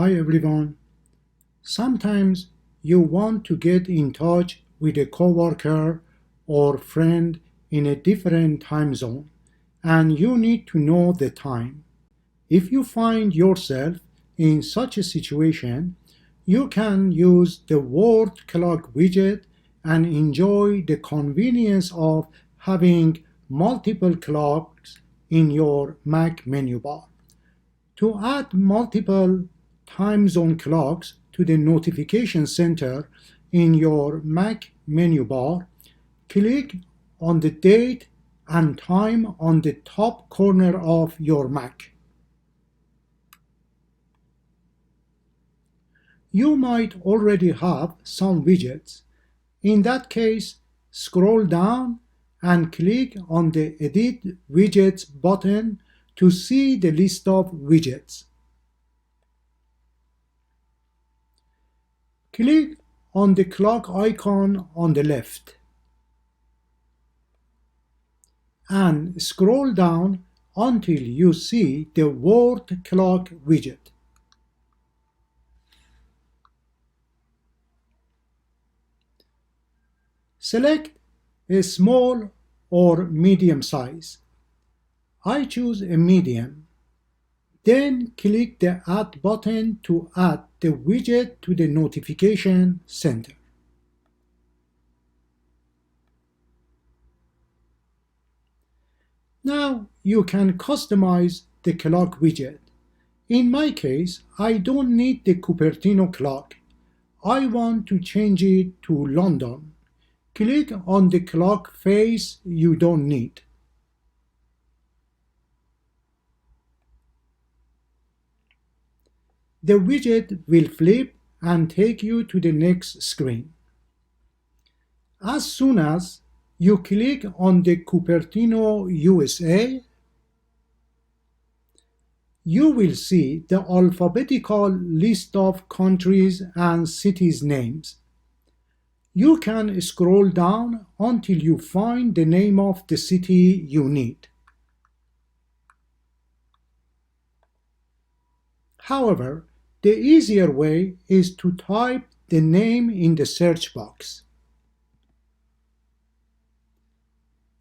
Hi everyone. Sometimes you want to get in touch with a coworker or friend in a different time zone, and you need to know the time. If you find yourself in such a situation, you can use the word clock widget and enjoy the convenience of having multiple clocks in your Mac menu bar. To add multiple time zone clocks to the notification center in your Mac menu bar, click on the date and time on the top corner of your Mac. You might already have some widgets. In that case, scroll down and click on the Edit Widgets button to see the list of widgets. Click on the clock icon on the left and scroll down until you see the word clock widget. Select a small or medium size. I choose a medium. Then click the Add button to add the widget to the notification center. Now you can customize the clock widget. In my case, I don't need the Cupertino clock. I want to change it to London. Click on the clock face you don't need. The widget will flip and take you to the next screen. As soon as you click on the Cupertino USA, you will see the alphabetical list of countries and cities names. You can scroll down until you find the name of the city you need. However, the easier way is to type the name in the search box.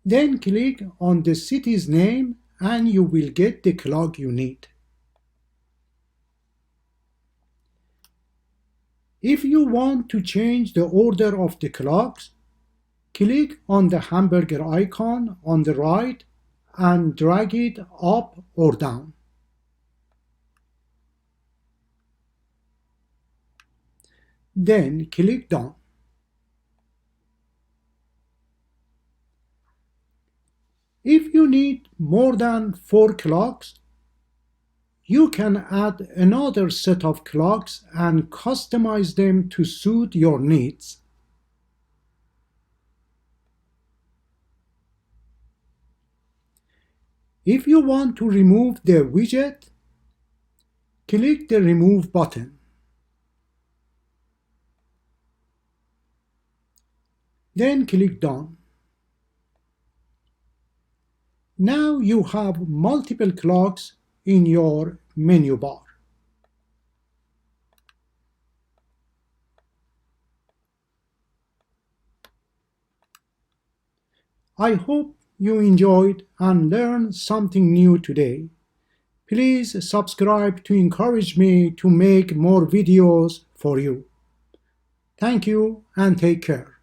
Then click on the city's name and you will get the clock you need. If you want to change the order of the clocks, click on the hamburger icon on the right and drag it up or down. Then click Done. If you need more than 4 clocks, you can add another set of clocks and customize them to suit your needs. If you want to remove the widget, click the Remove button. Then click Done. Now you have multiple clocks in your menu bar. I hope you enjoyed and learned something new today. Please subscribe to encourage me to make more videos for you. Thank you and take care.